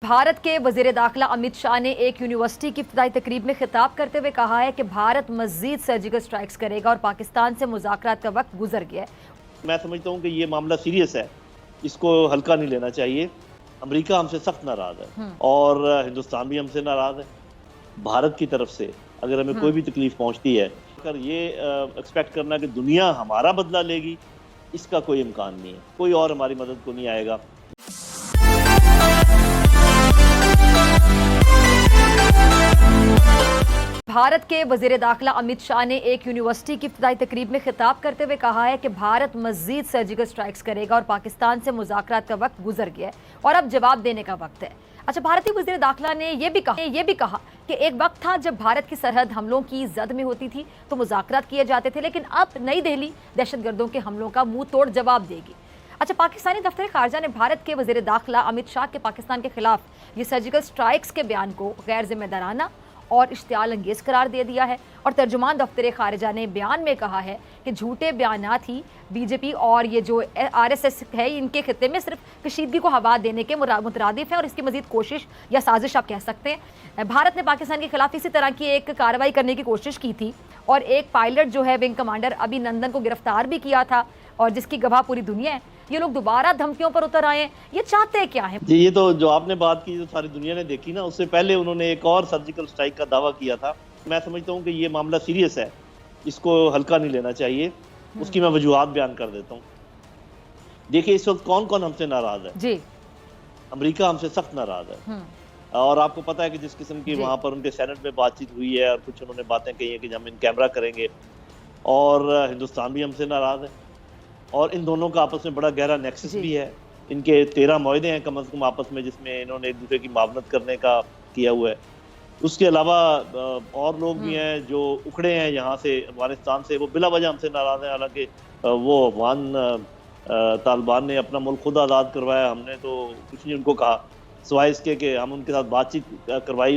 भारत के वजीर दाखिला अमित शाह ने एक यूनिवर्सिटी की इफ्तिताई तकरीब में खिताब करते हुए कहा है कि भारत मजीद सर्जिकल स्ट्राइक्स करेगा और पाकिस्तान से मुज़ाकरात का वक्त गुजर गया है। मैं समझता हूँ कि ये मामला सीरियस है, इसको हल्का नहीं लेना चाहिए। अमेरिका हमसे सख्त नाराज है और हिंदुस्तान भी हमसे नाराज है। भारत की तरफ से अगर हमें कोई भी तकलीफ पहुँचती है, अगर ये एक्सपेक्ट करना कि दुनिया हमारा बदला लेगी, इसका कोई इम्कान नहीं है। कोई और हमारी मदद को नहीं आएगा। भारत के वजीर दाखिला अमित शाह ने एक यूनिवर्सिटी की इफ्तिताई तकरीब में खिताब करते हुए कहा है कि भारत मजीद सर्जिकल स्ट्राइक्स करेगा और पाकिस्तान से मुज़ाकरात का वक्त गुजर गया है और अब जवाब देने का वक्त है। अच्छा, भारतीय वजीर दाखिला ने यह भी कहा कि एक वक्त था जब भारत की सरहद हमलों की जद में होती थी तो मुज़ाकरात किए जाते थे, लेकिन अब नई दिल्ली दहशतगर्दों के हमलों का मुंह तोड़ जवाब देगी। अच्छा, पाकिस्तानी दफ्तर खारजा ने भारत के वजीर दाखिला अमित शाह के पाकिस्तान के खिलाफ ये सर्जिकल स्ट्राइक्स के बयान को गैर जिम्मेदाराना और इश्तियाल अंगेज करार दे दिया है और तर्जुमान दफ्तर खारजा ने बयान में कहा है कि झूठे बयानात ही बीजेपी और ये जो आरएसएस है इनके खित्ते में सिर्फ कशीदगी को हवा देने के मुतरादिफ है और इसकी मजीद कोशिश या साजिश आप कह सकते हैं। भारत ने पाकिस्तान के खिलाफ इसी तरह की एक कार्रवाई करने की कोशिश की थी और एक पायलट जो है विंग कमांडर अभिनंदन को गिरफ्तार भी किया था और जिसकी गवाह पूरी दुनिया है। ये लोग दोबारा धमकियों पर उतर आए हैं, ये चाहते हैं क्या है? जी, ये तो जो आपने बात की जो सारी दुनिया ने देखी ना, उससे पहले उन्होंने एक और सर्जिकल स्ट्राइक का दावा किया था। मैं समझता हूँ कि ये मामला सीरियस है, इसको हल्का नहीं लेना चाहिए। उसकी मैं वजूहात बयान कर देता हूँ। देखिए, इस वक्त कौन कौन हमसे नाराज है जी। अमेरिका हमसे सख्त नाराज है और आपको पता है कि जिस किस्म की वहाँ पर उनके सेनेट में बातचीत हुई है और कुछ उन्होंने बातें कही है कि हम इन कैमरा करेंगे, और हिंदुस्तान भी हमसे नाराज है और इन दोनों का आपस में बड़ा गहरा नेक्सस भी है। इनके 13 मुआहदे हैं कम से कम आपस में, जिसमें इन्होंने एक दूसरे की मुआवनत करने का किया हुआ है। उसके अलावा और लोग भी हैं जो उखड़े हैं यहाँ से, अफगानिस्तान से, वो बिला वजह हमसे नाराज हैं। हालांकि वो अफगान तालिबान ने अपना मुल्क खुद आज़ाद करवाया, हमने तो कुछ नहीं उनको कहा सिवाय इसके कि हम उनके साथ बातचीत करवाई,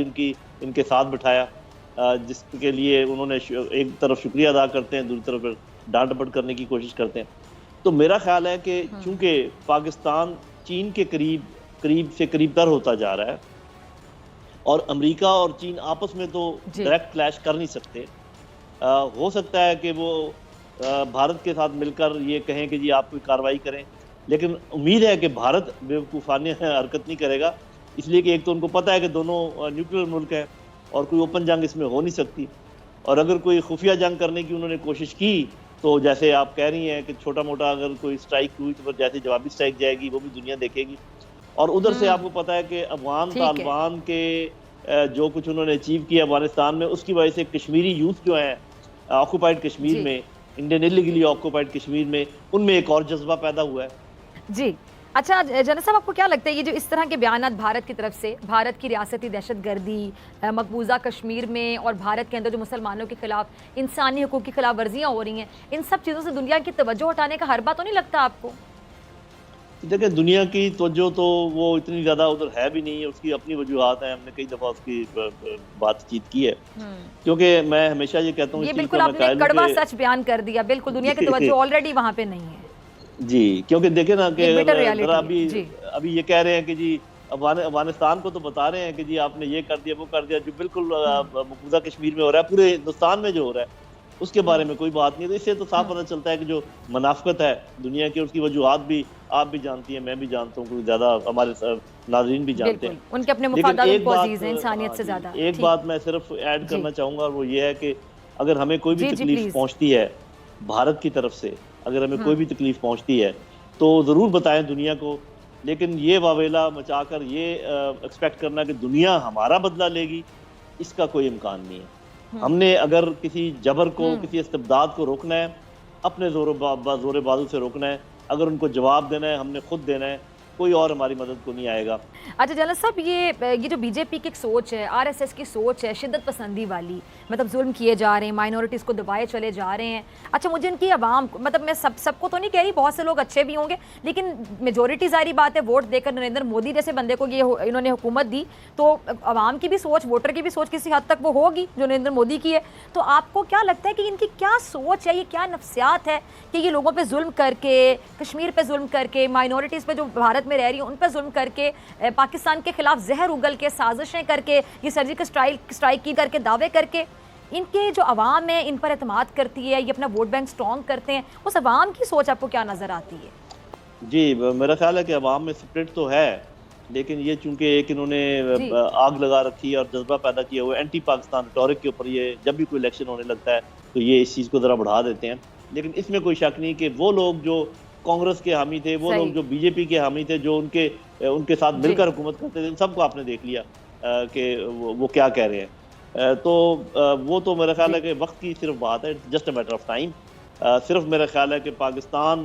इनके साथ बिठाया, जिसके लिए उन्होंने एक तरफ शुक्रिया अदा करते हैं, दूसरी तरफ डांट डपट करने की कोशिश करते हैं। तो मेरा ख्याल है कि चूंकि पाकिस्तान चीन के करीब से करीब तर होता जा रहा है और अमेरिका और चीन आपस में तो डायरेक्ट क्लैश कर नहीं सकते, हो सकता है कि वो भारत के साथ मिलकर ये कहें कि जी आप कोई कार्रवाई करें, लेकिन उम्मीद है कि भारत बेवकूफ़ाना हरकत नहीं करेगा, इसलिए कि एक तो उनको पता है कि दोनों न्यूक्लियर मुल्क है और कोई ओपन जंग इसमें हो नहीं सकती। और अगर कोई खुफिया जंग करने की उन्होंने कोशिश की तो जैसे आप कह रही हैं कि छोटा मोटा अगर कोई स्ट्राइक हुई तो फिर जैसे जवाबी स्ट्राइक जाएगी वो भी दुनिया देखेगी। और उधर से आपको पता है कि अफगान तालिबान के जो कुछ उन्होंने अचीव किया अफगानिस्तान में, उसकी वजह से कश्मीरी यूथ जो है ऑक्यूपाइड कश्मीर में, इंडियन इलीगली ऑक्यूपाइड कश्मीर में, उनमें एक और जज्बा पैदा हुआ है जी। अच्छा जनरल साहब, आपको क्या लगता है ये जो इस तरह के बयान भारत की तरफ से भारत की रियासती दहशतगर्दी, मकबूजा कश्मीर में और भारत के अंदर जो मुसलमानों के खिलाफ इंसानी हकूक़ की खिलाफ वर्जियाँ हो रही हैं, इन सब चीज़ों से दुनिया की तवज्जो हटाने का हर बात तो नहीं लगता आपको? देखिए, दुनिया की तवज्जो तो वो इतनी ज़्यादा उधर है भी नहीं है, उसकी अपनी वजूहात हैं। हमने कई दफ़ा उसकी बातचीत की है, क्योंकि मैं हमेशा ये कहता हूँ, ये बिल्कुल आपने कड़वा सच बयान कर दिया। बिल्कुल दुनिया की तवज्जो ऑलरेडी वहाँ पे नहीं है जी, क्योंकि देखे ना कि अभी ये कह रहे हैं कि जी अफगानिस्तान को तो बता रहे हैं कि जी आपने ये कर दिया वो कर दिया, जो बिल्कुल मकबूजा कश्मीर में हो रहा है, पूरे हिंदुस्तान में जो हो रहा है उसके बारे में कोई बात नहीं। तो इससे तो साफ पता चलता है कि जो मुनाफिकत है दुनिया की, उसकी वजूहात भी आप भी जानती हैं, मैं भी जानता हूँ, कुछ ज़्यादा हमारे नाज़रीन भी जानते हैं। उनके अपने मुफादात उनको अजीज़ हैं इंसानियत से ज़्यादा। एक बात मैं सिर्फ ऐड करना चाहूँगा, और वो ये है कि अगर हमें कोई भी तकलीफ पहुँचती है भारत की तरफ से, अगर हमें कोई भी तकलीफ पहुंचती है तो ज़रूर बताएं दुनिया को, लेकिन ये वावेला मचाकर ये एक्सपेक्ट करना कि दुनिया हमारा बदला लेगी, इसका कोई इम्कान नहीं है। हमने अगर किसी जबर को, किसी इस्तिबदाद को रोकना है, अपने जोर बाजू से रोकना है। अगर उनको जवाब देना है, हमने खुद देना है, कोई और हमारी मदद को नहीं आएगा। अच्छा जनरल साहब, ये जो बीजेपी की एक सोच है, आरएसएस की सोच है शिद्दत पसंदी वाली, मतलब जुल्म किए जा रहे हैं, माइनॉरिटीज़ को दबाए चले जा रहे हैं। अच्छा, मुझे इनकी आवाम, मतलब मैं सबको तो नहीं कह रही, बहुत से लोग अच्छे भी होंगे, लेकिन मेजोरिटी ज़ाहिर बात है वोट देकर नरेंद्र मोदी जैसे बंदे को ये इन्होंने हुकूमत दी, तो आवाम की भी सोच, वोटर की भी सोच किसी हद तक वो होगी जो नरेंद्र मोदी की है। तो आपको क्या लगता है कि इनकी क्या सोच है, ये क्या नफ्सियात है कि ये लोगों पर जुल्म करके, कश्मीर पर जुल्म करके, माइनॉरिटीज़ पर जो भारत में रह रही हैं उन पर जुल्म करके, पाकिस्तान के खिलाफ जहर उगल के, साजिशें करके, ये सर्जिकल स्ट्राइक की करके, दावे करके, इनके जो अवाम है इन पर एतमाद करती है, ये अपना वोट बैंक स्ट्रॉन्ग करते हैं, उस अवाम की सोच आपको क्या नज़र आती है? जी, मेरा ख्याल है कि अवाम में स्प्रिट तो है, लेकिन ये चूंकि एक इन्होंने आग लगा रखी है और जज्बा पैदा किया हुआ है एंटी पाकिस्तान रिटॉरिक के ऊपर, ये जब भी कोई इलेक्शन होने लगता है तो ये इस चीज़ को ज़रा बढ़ा देते हैं। लेकिन इसमें कोई शक नहीं कि वो लोग जो कांग्रेस के हामी थे, वो लोग जो बीजेपी के हामी थे, जो उनके साथ मिलकर हुकूमत करते थे, इन सबको आपने देख लिया कि वो क्या कह रहे हैं। तो वो तो मेरा ख्याल है कि वक्त की सिर्फ बात है, just a matter of time. सिर्फ मेरा ख्याल है कि पाकिस्तान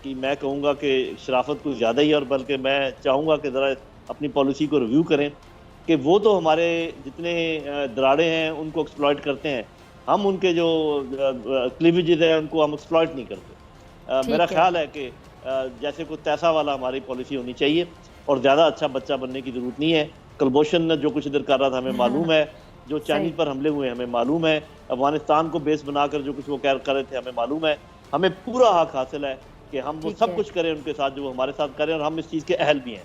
कि मैं कहूँगा कि शराफत कुछ ज़्यादा ही, और बल्कि मैं चाहूँगा कि ज़रा अपनी पॉलिसी को रिव्यू करें कि वो तो हमारे जितने दराड़े हैं उनको एक्सप्लॉइट करते हैं, हम उनके जो क्लीवेजेस हैं उनको हम एक्सप्लॉइट नहीं करते। मेरा ख्याल है कि जैसे कोई तैसा वाला हमारी पॉलिसी होनी चाहिए, और ज़्यादा अच्छा बच्चा बनने की ज़रूरत नहीं है। कलभूषण जो कुछ इधर कर रहा था हमें मालूम है, जो चाइनीज़ पर हमले हुए हमें मालूम है, अफगानिस्तान को बेस बनाकर जो कुछ वो कर रहे थे हमें मालूम है। हमें पूरा हक हासिल है कि हम वो सब कुछ करें उनके साथ जो वो हमारे साथ करें, और हम इस चीज़ के अहल भी हैं।